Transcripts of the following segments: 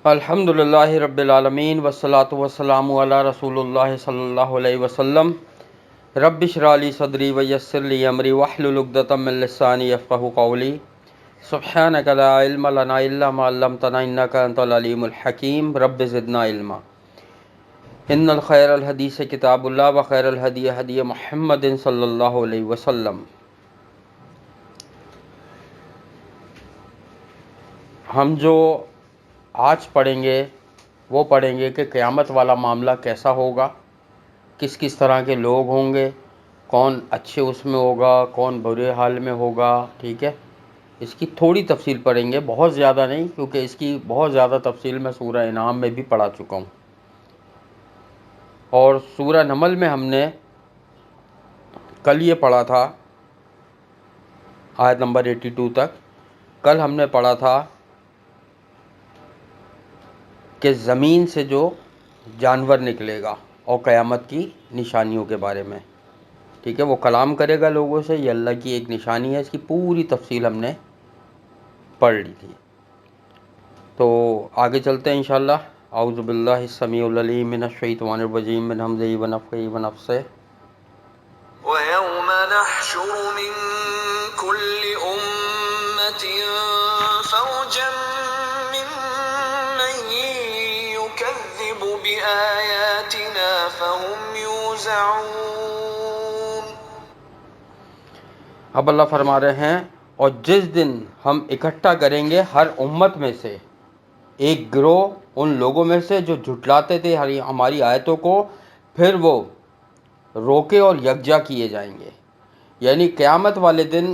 الحمد للہ رب العالمین والصلاة والسلام علی رسول اللہ صلی اللہ علیہ وسلم رب اشرح لی صدری ویسر لی امری واحلل عقدۃ من لسانی یفقہوا قولی سبحانک لا علم لنا الا ما علمتنا انک انت العلیم الحکیم رب زدنا علما ان الخیر الحدیث کتاب اللہ وخیر الہدی ہدی محمد صلی اللہ علیہ وسلم۔ ہم جو آج پڑھیں گے وہ پڑھیں گے کہ قیامت والا معاملہ کیسا ہوگا، کس کس طرح کے لوگ ہوں گے، کون اچھے اس میں ہوگا، کون برے حال میں ہوگا۔ ٹھیک ہے، اس کی تھوڑی تفصیل پڑھیں گے، بہت زیادہ نہیں، کیونکہ اس کی بہت زیادہ تفصیل میں سورہ انعام میں بھی پڑھا چکا ہوں، اور سورہ نمل میں ہم نے کل یہ پڑھا تھا آیت نمبر 82 تک۔ کل ہم نے پڑھا تھا کہ زمین سے جو جانور نکلے گا اور قیامت کی نشانیوں کے بارے میں۔ ٹھیک ہے، وہ کلام کرے گا لوگوں سے، یہ اللہ کی ایک نشانی ہے، اس کی پوری تفصیل ہم نے پڑھ لی تھی۔ تو آگے چلتے ہیں انشاءاللہ۔ اعوذ باللہ السمیع العلیم من الشیطان الرجیم من ہمزہ ونفخہ ونفثہ۔ وَيَوْمَ نَحْشُرُ مِن كُلِّ أُمَّةٍ فَوْجًا مِّمَّن يُكَذِّبُ بِآيَاتِنَا فَهُمْ يُوزَعُونَ۔ اب اللہ فرما رہے ہیں، اور جس دن ہم اکٹھا کریں گے ہر امت میں سے ایک گروہ ان لوگوں میں سے جو جھٹلاتے تھے ہماری آیتوں کو، پھر وہ روکے اور یکجا کیے جائیں گے۔ یعنی قیامت والے دن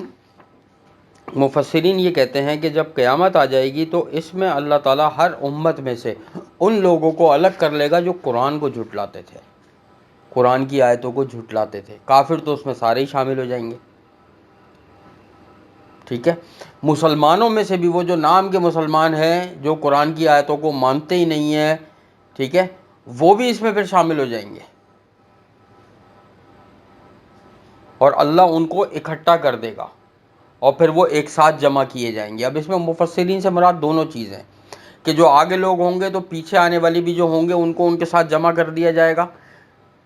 مفسرین یہ کہتے ہیں کہ جب قیامت آ جائے گی تو اس میں اللہ تعالیٰ ہر امت میں سے ان لوگوں کو الگ کر لے گا جو قرآن کو جھٹلاتے تھے، قرآن کی آیتوں کو جھٹلاتے تھے۔ کافر تو اس میں سارے ہی شامل ہو جائیں گے۔ ٹھیک ہے، مسلمانوں میں سے بھی وہ جو نام کے مسلمان ہیں جو قرآن کی آیتوں کو مانتے ہی نہیں ہیں، ٹھیک ہے، وہ بھی اس میں پھر شامل ہو جائیں گے، اور اللہ ان کو اکٹھا کر دے گا اور پھر وہ ایک ساتھ جمع کیے جائیں گے۔ اب اس میں مفسرین سے مراد دونوں چیزیں، کہ جو آگے لوگ ہوں گے تو پیچھے آنے والی بھی جو ہوں گے ان کو ان کے ساتھ جمع کر دیا جائے گا،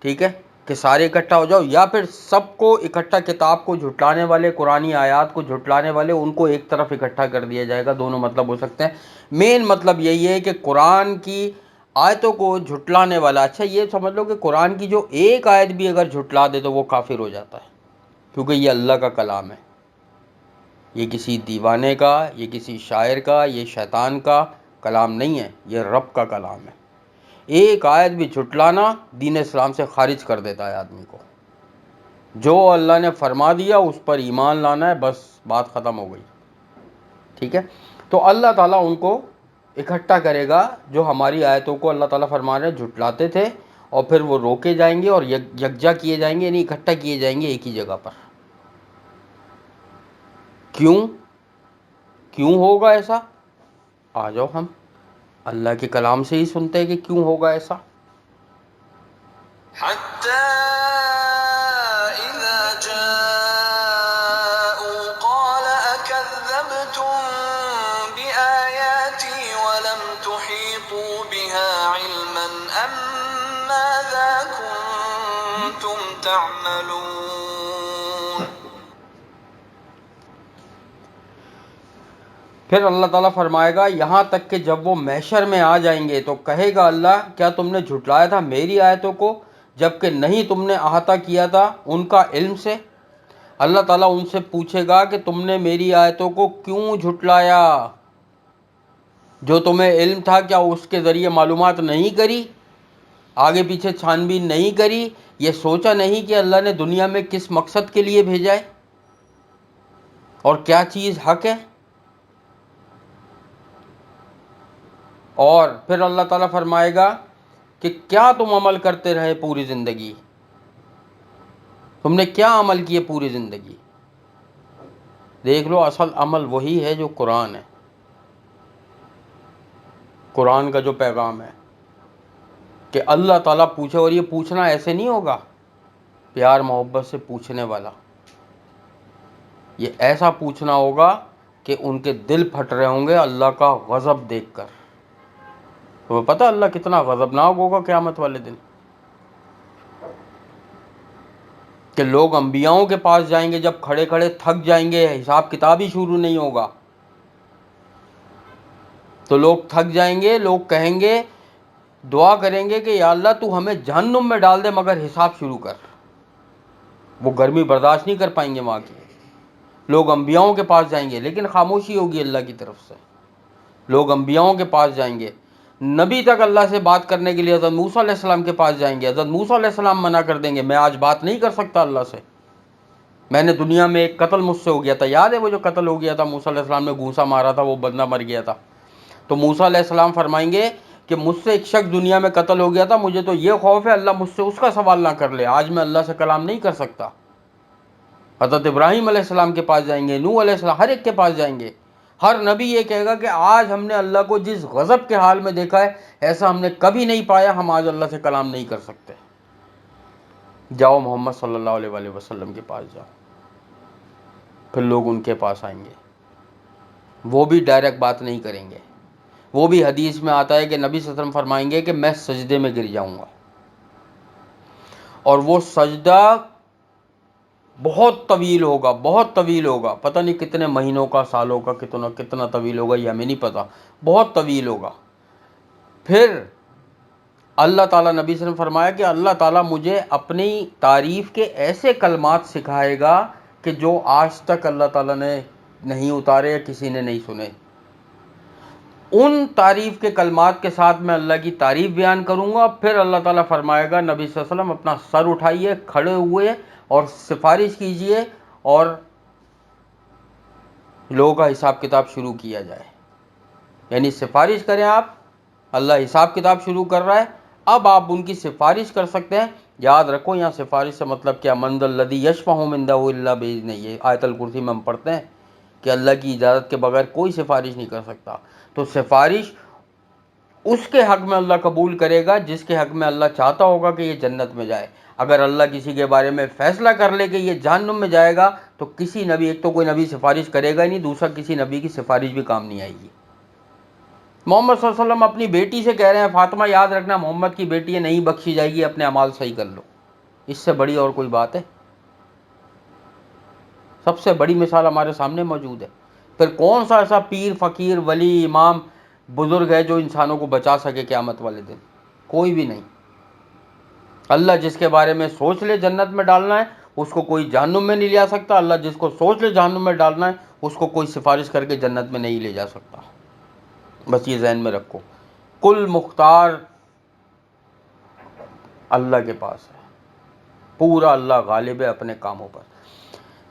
ٹھیک ہے، کہ سارے اکٹھا ہو جاؤ، یا پھر سب کو اکٹھا، کتاب کو جھٹلانے والے، قرآنی آیات کو جھٹلانے والے، ان کو ایک طرف اکٹھا کر دیا جائے گا۔ دونوں مطلب ہو سکتے ہیں۔ مین مطلب یہی ہے کہ قرآن کی آیتوں کو جھٹلانے والا، اچھا یہ سمجھ لو کہ قرآن کی جو ایک آیت بھی اگر جھٹلا دے تو وہ کافر ہو جاتا ہے، کیونکہ یہ اللہ کا کلام ہے، یہ کسی دیوانے کا، یہ کسی شاعر کا، یہ شیطان کا کلام نہیں ہے، یہ رب کا کلام ہے۔ ایک آیت بھی جھٹلانا دین اسلام سے خارج کر دیتا ہے آدمی کو۔ جو اللہ نے فرما دیا اس پر ایمان لانا ہے، بس بات ختم ہو گئی۔ ٹھیک ہے، تو اللہ تعالیٰ ان کو اکٹھا کرے گا جو ہماری آیتوں کو، اللہ تعالیٰ فرما رہے ہیں، جھٹلاتے تھے، اور پھر وہ روکے جائیں گے اور یکجا کیے جائیں گے، یعنی اکٹھا کیے جائیں گے ایک ہی جگہ پر۔ کیوں ہوگا ایسا؟ آ جاؤ، ہم اللہ کے کلام سے ہی سنتے ہیں کہ کیوں ہوگا ایسا۔ حَتَّى إِذَا جَاءُوا قَالَ أَكَذَّبْتُم بِآيَاتِي وَلَمْ تُحِيطُوا بِهَا عِلْمًا أَم مَّاذَا كُنتُمْ تَعْمَلُونَ۔ پھر اللہ تعالیٰ فرمائے گا، یہاں تک کہ جب وہ محشر میں آ جائیں گے تو کہے گا اللہ، کیا تم نے جھٹلایا تھا میری آیتوں کو جبکہ نہیں تم نے احاطہ کیا تھا ان کا علم سے؟ اللہ تعالیٰ ان سے پوچھے گا کہ تم نے میری آیتوں کو کیوں جھٹلایا؟ جو تمہیں علم تھا کیا اس کے ذریعے معلومات نہیں کری، آگے پیچھے چھان بین نہیں کری، یہ سوچا نہیں کہ اللہ نے دنیا میں کس مقصد کے لیے بھیجا ہے اور کیا چیز حق ہے؟ اور پھر اللہ تعالیٰ فرمائے گا کہ کیا تم عمل کرتے رہے پوری زندگی، تم نے کیا عمل کیے پوری زندگی؟ دیکھ لو، اصل عمل وہی ہے جو قرآن ہے، قرآن کا جو پیغام ہے، کہ اللہ تعالیٰ پوچھے، اور یہ پوچھنا ایسے نہیں ہوگا پیار محبت سے پوچھنے والا، یہ ایسا پوچھنا ہوگا کہ ان کے دل پھٹ رہے ہوں گے اللہ کا غضب دیکھ کر، تمہیں پتہ اللہ کتنا غضبناک ہوگا قیامت والے دن، کہ لوگ انبیاؤں کے پاس جائیں گے، جب کھڑے کھڑے تھک جائیں گے، حساب کتاب ہی شروع نہیں ہوگا، تو لوگ تھک جائیں گے، لوگ کہیں گے، دعا کریں گے کہ یا اللہ تو ہمیں جہنم میں ڈال دے مگر حساب شروع کر۔ وہ گرمی برداشت نہیں کر پائیں گے وہاں کی، لوگ انبیاؤں کے پاس جائیں گے، لیکن خاموشی ہوگی اللہ کی طرف سے، لوگ انبیاؤں کے پاس جائیں گے، نبی تک اللہ سے بات کرنے کے لیے حضرت موسیٰ علیہ السلام کے پاس جائیں گے، حضرت موسیٰ علیہ السلام منع کر دیں گے، میں آج بات نہیں کر سکتا اللہ سے، میں نے دنیا میں ایک قتل مجھ سے ہو گیا تھا، یاد ہے وہ جو قتل ہو گیا تھا، موسیٰ علیہ السلام نے گھونسا مارا تھا، وہ بندہ مر گیا تھا، تو موسیٰ علیہ السلام فرمائیں گے کہ مجھ سے ایک شخص دنیا میں قتل ہو گیا تھا، مجھے تو یہ خوف ہے اللہ مجھ سے اس کا سوال نہ کر لے، آج میں اللہ سے کلام نہیں کر سکتا۔ حضرت ابراہیم علیہ السلام کے پاس جائیں گے، نوح علیہ السلام، ہر ایک کے پاس جائیں گے، ہر نبی یہ کہے گا کہ آج ہم نے اللہ کو جس غضب کے حال میں دیکھا ہے ایسا ہم نے کبھی نہیں پایا، ہم آج اللہ سے کلام نہیں کر سکتے۔ جاؤ محمد صلی اللہ علیہ وآلہ وسلم کے پاس جاؤ، پھر لوگ ان کے پاس آئیں گے، وہ بھی ڈائریکٹ بات نہیں کریں گے، وہ بھی حدیث میں آتا ہے کہ نبی صلی اللہ علیہ وسلم فرمائیں گے کہ میں سجدے میں گر جاؤں گا، اور وہ سجدہ بہت طویل ہوگا، بہت طویل ہوگا، پتہ نہیں کتنے مہینوں کا، سالوں کا، کتنا طویل ہوگا یہ ہمیں نہیں پتہ، بہت طویل ہوگا۔ پھر اللہ تعالیٰ، نبی صلی اللہ علیہ وسلم فرمایا کہ اللہ تعالیٰ مجھے اپنی تعریف کے ایسے کلمات سکھائے گا کہ جو آج تک اللہ تعالیٰ نے نہیں اتارے یا کسی نے نہیں سنے، ان تعریف کے کلمات کے ساتھ میں اللہ کی تعریف بیان کروں گا۔ پھر اللہ تعالیٰ فرمائے گا نبی صلی اللہ علیہ وسلم اپنا سر اٹھائیے، کھڑے ہوئے اور سفارش کیجئے اور لوگوں کا حساب کتاب شروع کیا جائے، یعنی سفارش کریں آپ، اللہ حساب کتاب شروع کر رہا ہے، اب آپ ان کی سفارش کر سکتے ہیں۔ یاد رکھو یہاں سفارش سے مطلب کیا، من ذا الذی یشفع عنده الا باذنہ، یہ آیت الکرسی میں ہم پڑھتے ہیں کہ اللہ کی اجازت کے بغیر کوئی سفارش نہیں کر سکتا، تو سفارش اس کے حق میں اللہ قبول کرے گا جس کے حق میں اللہ چاہتا ہوگا کہ یہ جنت میں جائے۔ اگر اللہ کسی کے بارے میں فیصلہ کر لے کہ یہ جہنم میں جائے گا تو کسی نبی، ایک تو کوئی نبی سفارش کرے گا ہی نہیں، دوسرا کسی نبی کی سفارش بھی کام نہیں آئے گی۔ محمد صلی اللہ علیہ وسلم اپنی بیٹی سے کہہ رہے ہیں فاطمہ یاد رکھنا محمد کی بیٹی ہے، نہیں بخشی جائے گی، اپنے اعمال صحیح کر لو، اس سے بڑی اور کوئی بات ہے؟ سب سے بڑی مثال ہمارے سامنے موجود ہے۔ پھر کون سا ایسا پیر، فقیر، ولی، امام، بزرگ ہے جو انسانوں کو بچا سکے قیامت والے دن؟ کوئی بھی نہیں۔ اللہ جس کے بارے میں سوچ لے جنت میں ڈالنا ہے اس کو کوئی جہنم میں نہیں لے جا سکتا، اللہ جس کو سوچ لے جہنم میں ڈالنا ہے اس کو کوئی سفارش کر کے جنت میں نہیں لے جا سکتا، بس یہ ذہن میں رکھو۔ کل مختار اللہ کے پاس ہے، پورا اللہ غالب ہے اپنے کاموں پر۔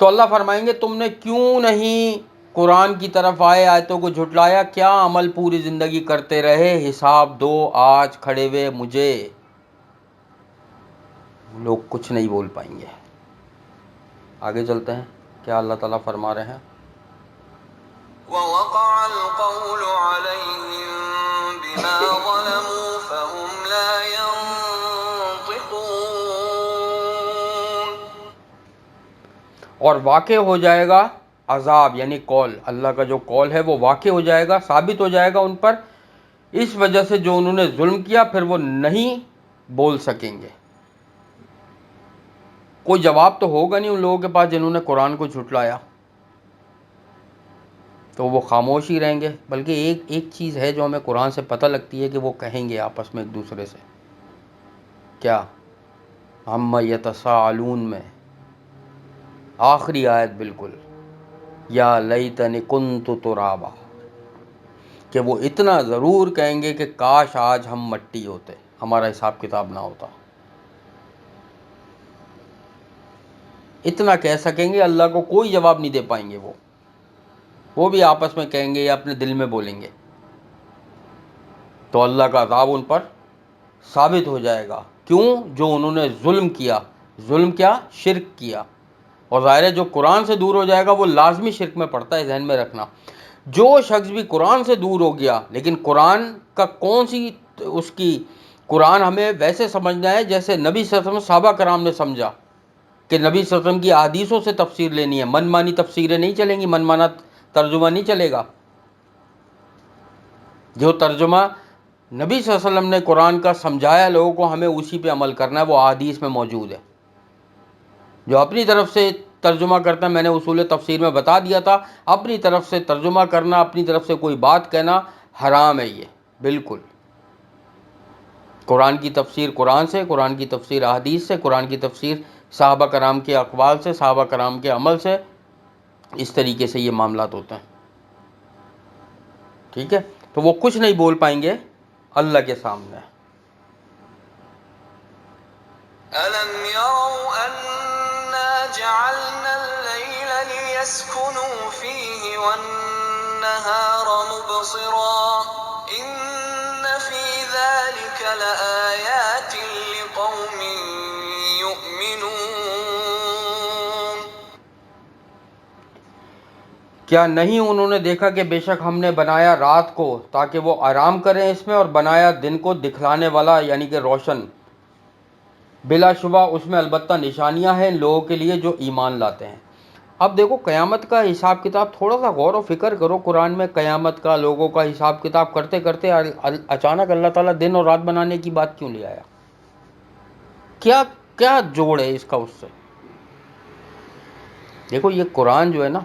تو اللہ فرمائیں گے تم نے کیوں نہیں قرآن کی طرف آئے، آیتوں کو جھٹلایا، کیا عمل پوری زندگی کرتے رہے، حساب دو آج کھڑے ہوئے مجھے؟ لوگ کچھ نہیں بول پائیں گے۔ آگے چلتے ہیں، کیا اللہ تعالیٰ فرما رہے ہیں؟ وَوَقَعَ الْقَوْلُ عَلَيْهِمْ بِمَا ظَلَمُوا فَهُمْ لَا يَنطِقُونَ۔ اور واقع ہو جائے گا عذاب، یعنی قول، اللہ کا جو قول ہے وہ واقع ہو جائے گا، ثابت ہو جائے گا ان پر، اس وجہ سے جو انہوں نے ظلم کیا، پھر وہ نہیں بول سکیں گے۔ کوئی جواب تو ہوگا نہیں ان لوگوں کے پاس جنہوں نے قرآن کو جھٹلایا، تو وہ خاموش ہی رہیں گے۔ بلکہ ایک چیز ہے جو ہمیں قرآن سے پتہ لگتی ہے کہ وہ کہیں گے آپس میں ایک دوسرے سے، کیا؟ عَمَّ يَتَسَاءَلُونَ میں آخری آیت بالکل، یا لیتنی کنت ترابا، کہ وہ اتنا ضرور کہیں گے کہ کاش آج ہم مٹی ہوتے، ہمارا حساب کتاب نہ ہوتا، اتنا کہہ سکیں گے، اللہ کو کوئی جواب نہیں دے پائیں گے، وہ بھی آپس میں کہیں گے یا اپنے دل میں بولیں گے، تو اللہ کا عذاب ان پر ثابت ہو جائے گا۔ کیوں؟ جو انہوں نے ظلم کیا، ظلم کیا؟ شرک کیا، اور ظاہر ہے جو قرآن سے دور ہو جائے گا وہ لازمی شرک میں پڑتا ہے، ذہن میں رکھنا۔ جو شخص بھی قرآن سے دور ہو گیا، لیکن قرآن کا کون سی اس کی، قرآن ہمیں ویسے سمجھنا ہے جیسے نبی صلی اللہ علیہ وسلم صحابہ کرام نے سمجھا، کہ نبی صلی اللہ علیہ وسلم کی احادیثوں سے تفسیر لینی ہے، من مانی تفسیریں نہیں چلیں گی، من مانا ترجمہ نہیں چلے گا۔ جو ترجمہ نبی صلی اللہ علیہ وسلم نے قرآن کا سمجھایا لوگوں کو، ہمیں اسی پہ عمل کرنا ہے، وہ احادیث میں موجود ہے۔ جو اپنی طرف سے ترجمہ کرتا ہے، میں نے اصول تفسیر میں بتا دیا تھا، اپنی طرف سے ترجمہ کرنا، اپنی طرف سے کوئی بات کہنا حرام ہے، یہ بالکل۔ قرآن کی تفسیر قرآن سے، قرآن کی تفسیر احادیث سے، قرآن کی تفسیر صحابہ کرام کے اقوال سے، صحابہ کرام کے عمل سے، اس طریقے سے یہ معاملات ہوتے ہیں، ٹھیک ہے؟ تو وہ کچھ نہیں بول پائیں گے اللہ کے سامنے۔ أَلَمْ يَرَوْا أَنَّا جَعَلْنَا اللَّيْلَ لِيَسْكُنُوا فِيهِ وَالنَّهَارَ مُبْصِرًا إِنَّ فِي ذَلِكَ لَآيَاتٍ لِقَوْمٍ يُؤْمِنُونَ۔ کیا نہیں انہوں نے دیکھا کہ بے شک ہم نے بنایا رات کو تاکہ وہ آرام کریں اس میں، اور بنایا دن کو دکھلانے والا یعنی کہ روشن، بلا شبہ اس میں البتہ نشانیاں ہیں ان لوگوں کے لیے جو ایمان لاتے ہیں۔ اب دیکھو قیامت کا حساب کتاب، تھوڑا سا غور و فکر کرو، قرآن میں قیامت کا لوگوں کا حساب کتاب کرتے کرتے اچانک اللہ تعالیٰ دن اور رات بنانے کی بات کیوں لے آیا؟ کیا کیا جوڑ ہے اس کا اس سے؟ دیکھو یہ قرآن جو ہے نا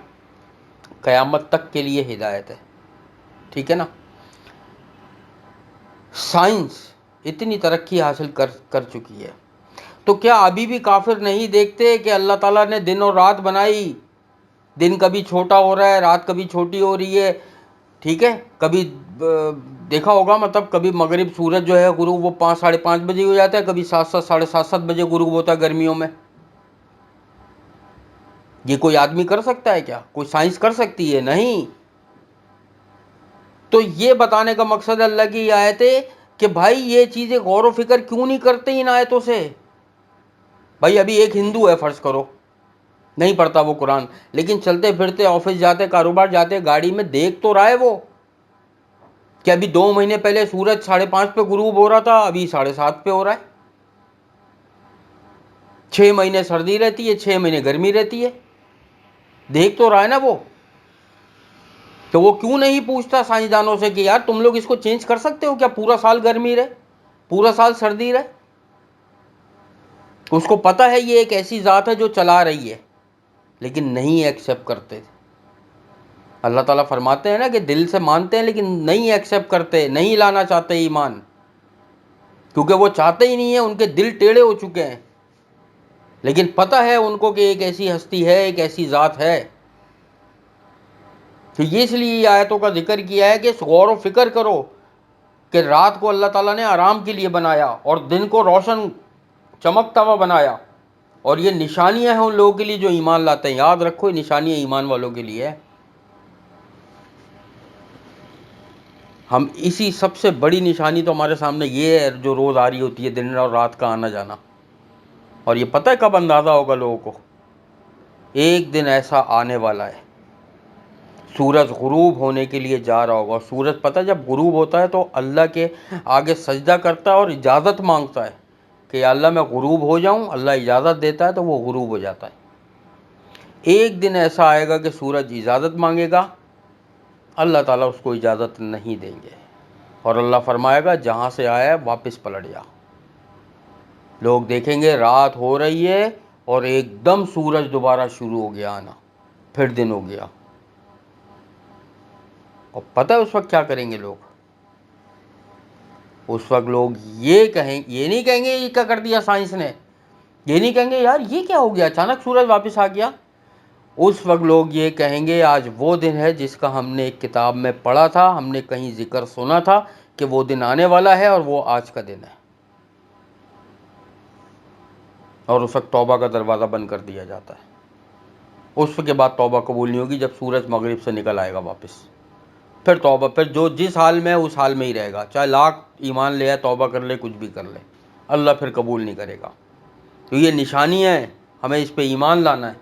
قیامت تک کے لیے ہدایت ہے، ٹھیک ہے نا؟ سائنس اتنی ترقی حاصل کر چکی ہے، تو کیا ابھی بھی کافر نہیں دیکھتے کہ اللہ تعالیٰ نے دن اور رات بنائی، دن کبھی چھوٹا ہو رہا ہے، رات کبھی چھوٹی ہو رہی ہے، ٹھیک ہے؟ کبھی دیکھا ہوگا مطلب کبھی مغرب سورج جو ہے غروب وہ 5 ساڑھے 5 بجے ہو جاتا ہے، کبھی 7 ساڑھے 7 بجے غروب ہوتا ہے گرمیوں میں۔ یہ کوئی آدمی کر سکتا ہے کیا؟ کوئی سائنس کر سکتی ہے؟ نہیں۔ تو یہ بتانے کا مقصد اللہ کی آیت ہے کہ بھائی یہ چیزیں غور و فکر کیوں نہیں کرتے ان آیتوں سے؟ بھائی ابھی ایک ہندو ہے فرض کرو، نہیں پڑھتا وہ قرآن، لیکن چلتے پھرتے آفس جاتے، کاروبار جاتے، گاڑی میں دیکھ تو رہا ہے وہ کہ ابھی 2 مہینے پہلے سورج 5:30 پہ غروب ہو رہا تھا، ابھی 7:30 پہ ہو رہا ہے۔ 6 مہینے سردی رہتی ہے، 6 مہینے گرمی رہتی ہے، دیکھ تو رہا ہے نا وہ۔ تو وہ کیوں نہیں پوچھتا سائنسدانوں سے کہ یار تم لوگ اس کو چینج کر سکتے ہو کیا؟ پورا سال گرمی رہے، پورا سال سردی رہے۔ اس کو پتہ ہے یہ ایک ایسی ذات ہے جو چلا رہی ہے، لیکن نہیں ایکسیپٹ کرتے۔ اللہ تعالیٰ فرماتے ہیں نا کہ دل سے مانتے ہیں لیکن نہیں ایکسیپٹ کرتے، نہیں لانا چاہتے ایمان، کیونکہ وہ چاہتے ہی نہیں ہیں، ان کے دل ٹیڑھے ہو چکے ہیں، لیکن پتہ ہے ان کو کہ ایک ایسی ہستی ہے، ایک ایسی ذات ہے۔ تو یہ اس لیے یہ آیتوں کا ذکر کیا ہے کہ غور و فکر کرو کہ رات کو اللہ تعالیٰ نے آرام کے لیے بنایا اور دن کو روشن چمکتا ہوا بنایا، اور یہ نشانیاں ہیں ان لوگوں کے لیے جو ایمان لاتے ہیں۔ یاد رکھو یہ نشانیاں ایمان والوں کے لیے ہے۔ ہم اسی سب سے بڑی نشانی تو ہمارے سامنے یہ ہے جو روز آ رہی ہوتی ہے، دن اور رات کا آنا جانا، اور یہ پتہ ہے کب اندازہ ہوگا لوگوں کو؟ ایک دن ایسا آنے والا ہے سورج غروب ہونے کے لیے جا رہا ہوگا، سورج پتہ جب غروب ہوتا ہے تو اللہ کے آگے سجدہ کرتا ہے اور اجازت مانگتا ہے کہ یا اللہ میں غروب ہو جاؤں، اللہ اجازت دیتا ہے تو وہ غروب ہو جاتا ہے۔ ایک دن ایسا آئے گا کہ سورج اجازت مانگے گا، اللہ تعالیٰ اس کو اجازت نہیں دیں گے، اور اللہ فرمائے گا جہاں سے آیا ہے واپس پلٹ جا۔ لوگ دیکھیں گے رات ہو رہی ہے اور ایک دم سورج دوبارہ شروع ہو گیا آنا، پھر دن ہو گیا، اور پتہ ہے اس وقت کیا کریں گے لوگ؟ اس وقت لوگ یہ نہیں کہیں گے یہ کیا کر دیا سائنس نے، یہ نہیں کہیں گے یار یہ کیا ہو گیا اچانک سورج واپس آ گیا۔ اس وقت لوگ یہ کہیں گے آج وہ دن ہے جس کا ہم نے ایک کتاب میں پڑھا تھا، ہم نے کہیں ذکر سنا تھا کہ وہ دن آنے والا ہے، اور وہ آج کا دن ہے۔ اور اس وقت توبہ کا دروازہ بند کر دیا جاتا ہے۔ اس کے بعد توبہ قبول نہیں ہوگی جب سورج مغرب سے نکل آئے گا واپس، پھر توبہ، پھر جو جس حال میں ہے اس حال میں ہی رہے گا، چاہے لاکھ ایمان لے آئے، توبہ کر لے، کچھ بھی کر لے، اللہ پھر قبول نہیں کرے گا۔ تو یہ نشانیاں ہیں، ہمیں اس پہ ایمان لانا ہے۔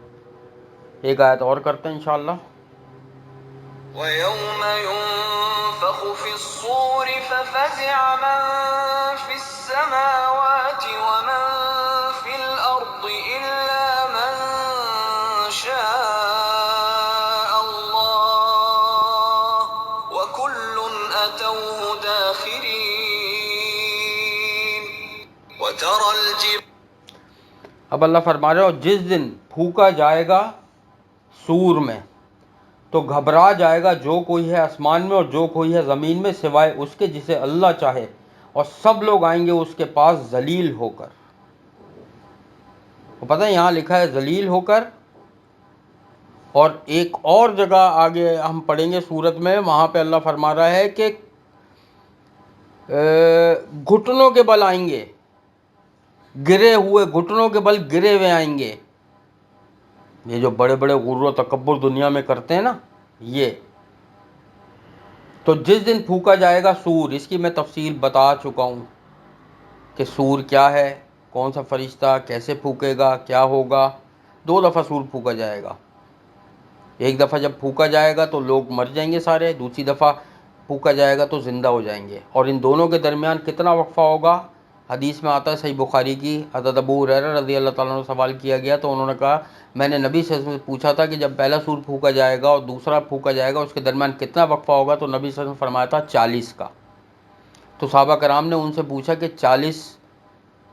ایک آیت اور کرتے ہیں انشاءاللہ۔ وَيَوْمَ يُنفَخُ فِي الصُّورِ فَفَزِعَ مَن فِي السَّمَاوَاتِ وَمَن فِي الْأَرْضِ إِلَّا مَن شَاءَ اللَّهُ وَكُلٌّ أَتَوْهُ دَاخِرِينَ۔ وترى الجبال اب اللہ فرما رہے ہو جس دن پھونکا جائے گا سور میں تو گھبرا جائے گا جو کوئی ہے آسمان میں اور جو کوئی ہے زمین میں سوائے اس کے جسے اللہ چاہے، اور سب لوگ آئیں گے اس کے پاس ذلیل ہو کر۔ وہ پتہ ہے یہاں لکھا ہے ذلیل ہو کر، اور ایک اور جگہ آگے ہم پڑھیں گے سورت میں، وہاں پہ اللہ فرما رہا ہے کہ گھٹنوں کے بل آئیں گے، گرے ہوئے گھٹنوں کے بل گرے ہوئے آئیں گے۔ یہ جو بڑے بڑے غرور و تکبر دنیا میں کرتے ہیں نا، یہ تو جس دن پھونکا جائے گا سور، اس کی میں تفصیل بتا چکا ہوں کہ سور کیا ہے، کون سا فرشتہ، کیسے پھونکے گا، کیا ہوگا۔ 2 دفعہ سور پھونکا جائے گا، ایک دفعہ جب پھونکا جائے گا تو لوگ مر جائیں گے سارے، دوسری دفعہ پھونکا جائے گا تو زندہ ہو جائیں گے، اور ان دونوں کے درمیان کتنا وقفہ ہوگا؟ حدیث میں آتا ہے صحیح بخاری کی، حضرت ابو ہریرہ رضی اللہ تعالیٰ عنہ سوال کیا گیا تو انہوں نے کہا میں نے نبی سے پوچھا تھا کہ جب پہلا سور پھونکا جائے گا اور دوسرا پھونکا جائے گا اس کے درمیان کتنا وقفہ ہوگا، تو نبی صلی اللہ علیہ وسلم نے فرمایا تھا 40 کا۔ تو صحابہ کرام نے ان سے پوچھا کہ 40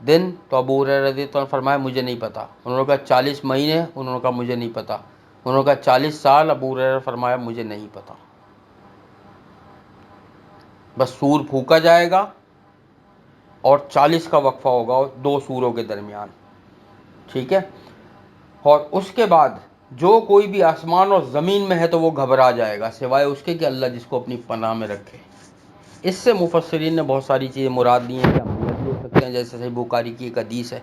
دن؟ تو ابو ہریرہ رضی اللہ عنہ فرمایا مجھے نہیں پتا۔ انہوں نے کہا 40 مہینے؟ انہوں نے کہا مجھے نہیں پتا۔ انہوں نے کہا 40 سال؟ ابو ہریرہ فرمایا مجھے نہیں پتا۔ بس سور پھونکا جائے گا اور 40 کا وقفہ ہوگا 2 سوروں کے درمیان، ٹھیک ہے؟ اور اس کے بعد جو کوئی بھی آسمان اور زمین میں ہے تو وہ گھبرا جائے گا سوائے اس کے کہ اللہ جس کو اپنی پناہ میں رکھے۔ اس سے مفسرین نے بہت ساری چیزیں مراد لی ہیں کہ انبیاء بھی ہو سکتے ہیں، جیسے صحیح بخاری کی ایک حدیث ہے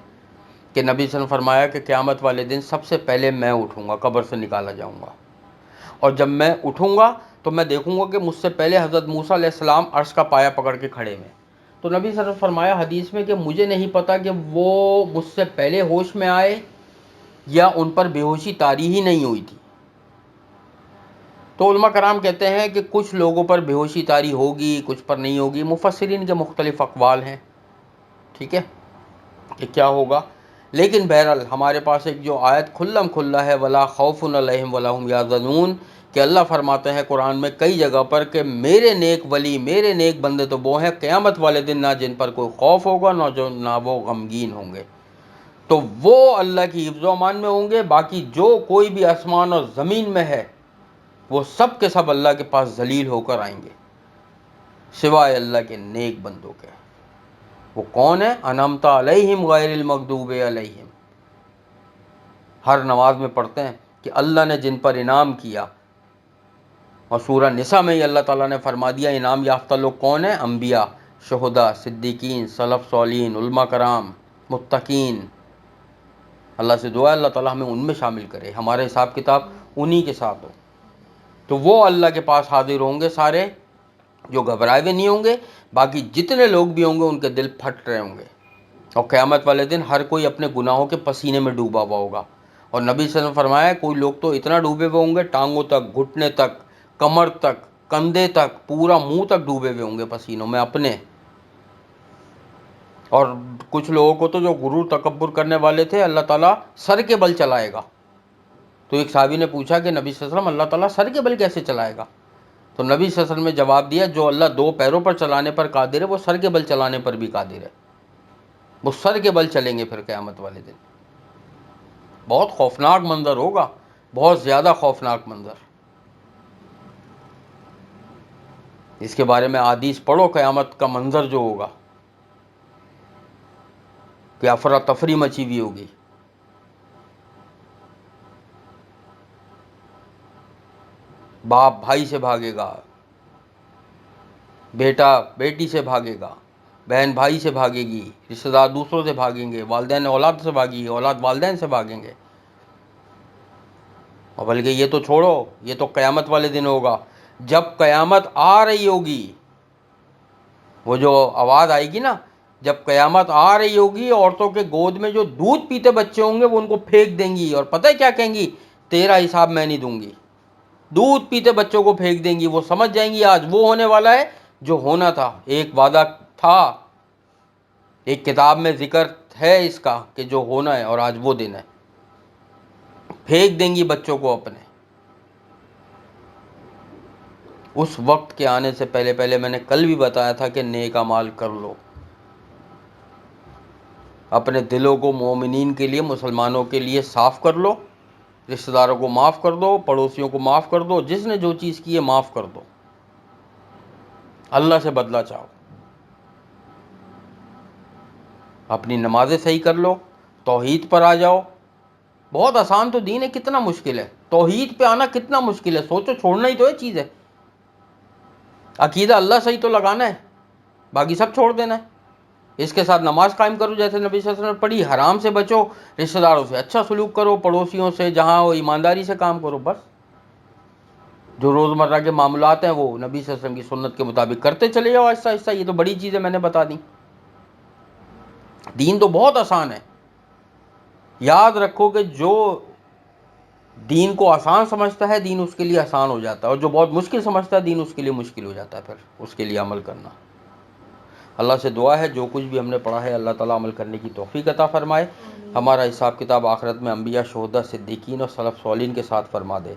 کہ نبی صلی اللہ علیہ وسلم نے فرمایا کہ قیامت والے دن سب سے پہلے میں اٹھوں گا، قبر سے نکالا جاؤں گا، اور جب میں اٹھوں گا تو میں دیکھوں گا کہ مجھ سے پہلے حضرت موسیٰ علیہ السلام عرش کا پایا پکڑ کے کھڑے ہوئے۔ تو نبی صلی اللہ علیہ وسلم نے فرمایا حدیث میں کہ مجھے نہیں پتا کہ وہ مجھ سے پہلے ہوش میں آئے یا ان پر بے ہوشی طاری ہی نہیں ہوئی تھی۔ تو علماء کرام کہتے ہیں کہ کچھ لوگوں پر بے ہوشی طاری ہوگی، کچھ پر نہیں ہوگی، مفسرین کے مختلف اقوال ہیں، ٹھیک ہے، کہ کیا ہوگا۔ لیکن بہرحال ہمارے پاس ایک جو آیت کھلم کھلا ہے ولا خوف علیہم ولا هم یحزنون، کہ اللہ فرماتے ہیں قرآن میں کئی جگہ پر کہ میرے نیک ولی، میرے نیک بندے تو وہ ہیں قیامت والے دن نہ جن پر کوئی خوف ہوگا نہ وہ غمگین ہوں گے، تو وہ اللہ کی حفظ و امان میں ہوں گے۔ باقی جو کوئی بھی آسمان اور زمین میں ہے وہ سب کے سب اللہ کے پاس ذلیل ہو کر آئیں گے سوائے اللہ کے نیک بندوں کے۔ وہ کون ہے؟ انعمت علیہم غیر المغضوب علیہم، ہر نماز میں پڑھتے ہیں کہ اللہ نے جن پر انعام کیا، اور سورہ نساء میں ہی اللہ تعالیٰ نے فرما دیا انعام یافتہ لوگ کون ہیں؟ انبیاء، شہداء، صدیقین، سلف صالحین، علماء کرام، متقین۔ اللہ سے دعا ہے اللہ تعالیٰ ہمیں ان میں شامل کرے، ہمارا حساب کتاب انہی کے ساتھ ہو، تو وہ اللہ کے پاس حاضر ہوں گے سارے، جو گھبرائے ہوئے نہیں ہوں گے۔ باقی جتنے لوگ بھی ہوں گے ان کے دل پھٹ رہے ہوں گے، اور قیامت والے دن ہر کوئی اپنے گناہوں کے پسینے میں ڈوبا ہوا ہوگا۔ اور نبی صلی اللہ علیہ وسلم فرمایا کوئی لوگ تو اتنا ڈوبے ہوئے ہوں گے، ٹانگوں تک، گھٹنے تک، کمر تک، کندھے تک، پورا منہ تک ڈوبے ہوئے ہوں گے پسینوں میں اپنے۔ اور کچھ لوگوں کو تو جو غرور تکبر کرنے والے تھے اللہ تعالیٰ سر کے بل چلائے گا۔ تو ایک صحابی نے پوچھا کہ نبی صلی اللہ علیہ وسلم اللہ تعالیٰ سر کے بل کیسے چلائے گا؟ تو نبی صلی اللہ علیہ وسلم نے جواب دیا جو اللہ 2 پیروں پر چلانے پر قادر ہے وہ سر کے بل چلانے پر بھی قادر ہے، وہ سر کے بل چلیں گے پھر قیامت والے دن۔ بہت خوفناک منظر ہوگا، بہت زیادہ خوفناک منظر۔ اس کے بارے میں احادیث پڑھو، قیامت کا منظر جو ہوگا کہ افراتفری مچی ہوئی ہوگی۔ باپ بھائی سے بھاگے گا، بیٹا بیٹی سے بھاگے گا، بہن بھائی سے بھاگے گی، رشتہ دار دوسروں سے بھاگیں گے، والدین اولاد سے بھاگیں گے، اولاد والدین سے بھاگیں گے۔ اور بلکہ یہ تو چھوڑو، یہ تو قیامت والے دن ہوگا جب قیامت آ رہی ہوگی، وہ جو آواز آئے گی نا، جب قیامت آ رہی ہوگی، عورتوں کے گود میں جو دودھ پیتے بچے ہوں گے وہ ان کو پھینک دیں گی، اور پتہ ہے کیا کہیں گی؟ تیرا حساب میں نہیں دوں گی۔ دودھ پیتے بچوں کو پھینک دیں گی، وہ سمجھ جائیں گی آج وہ ہونے والا ہے جو ہونا تھا، ایک وعدہ تھا، ایک کتاب میں ذکر ہے اس کا کہ جو ہونا ہے، اور آج وہ دن ہے۔ پھینک دیں گی بچوں کو اپنے۔ اس وقت کے آنے سے پہلے میں نے کل بھی بتایا تھا کہ نیک اعمال کر لو، اپنے دلوں کو مومنین کے لیے، مسلمانوں کے لیے صاف کر لو، رشتہ داروں کو معاف کر دو، پڑوسیوں کو معاف کر دو، جس نے جو چیز کی ہے معاف کر دو، اللہ سے بدلہ چاہو، اپنی نمازیں صحیح کر لو، توحید پر آ جاؤ۔ بہت آسان تو دین ہے، کتنا مشکل ہے توحید پہ آنا، کتنا مشکل ہے، سوچو، چھوڑنا ہی تو ہے چیز ہے، عقیدہ اللہ صحیح تو لگانا ہے، باقی سب چھوڑ دینا ہے۔ اس کے ساتھ نماز قائم کرو جیسے نبی صلی اللہ علیہ وسلم نے پڑھی، حرام سے بچو، رشتہ داروں سے اچھا سلوک کرو، پڑوسیوں سے جہاں ہو ایمانداری سے کام کرو، بس جو روزمرہ کے معاملات ہیں وہ نبی صلی اللہ علیہ وسلم کی سنت کے مطابق کرتے چلے جاؤ آہستہ آہستہ۔ یہ تو بڑی چیزیں میں نے بتا دی، دین تو بہت آسان ہے۔ یاد رکھو کہ جو دین کو آسان سمجھتا ہے دین اس کے لیے آسان ہو جاتا ہے، اور جو بہت مشکل سمجھتا ہے دین اس کے لیے مشکل ہو جاتا ہے، پھر اس کے لیے عمل کرنا۔ اللہ سے دعا ہے جو کچھ بھی ہم نے پڑھا ہے اللہ تعالیٰ عمل کرنے کی توفیق عطا فرمائے، ہمارا حساب کتاب آخرت میں انبیاء، شہداء، صدیقین اور سلف صالحین کے ساتھ فرما دے،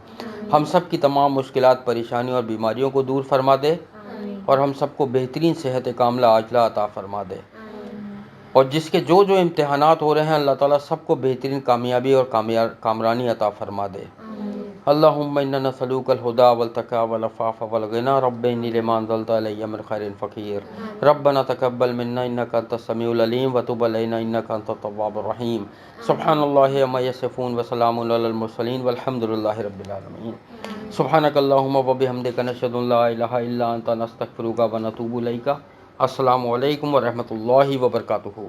ہم سب کی تمام مشکلات، پریشانیوں اور بیماریوں کو دور فرما دے، اور ہم سب کو بہترین صحت کاملہ عاجلہ عطا فرما دے، اور جس کے جو امتحانات ہو رہے ہیں اللہ تعالیٰ سب کو بہترین کامیابی اور کامرانی عطا فرما دے۔ اللہم انا نسألوک الہدی والتقی والعفاف والغنی، رب انی لما انزلت الی من خیر فقیر، ربنا تقبل منا انک انت السمیع العلیم وتب علینا انک انت التواب الرحیم۔ سبحان اللہ عما یصفون وسلام علی المرسلین والحمد للہ رب العالمین۔ سبحانک اللہم وبحمدک، نشہد ان لا الہ الا انت، نستغفرک ونتوب الیک۔ السلام علیکم ورحمۃ اللہ وبرکاتہ۔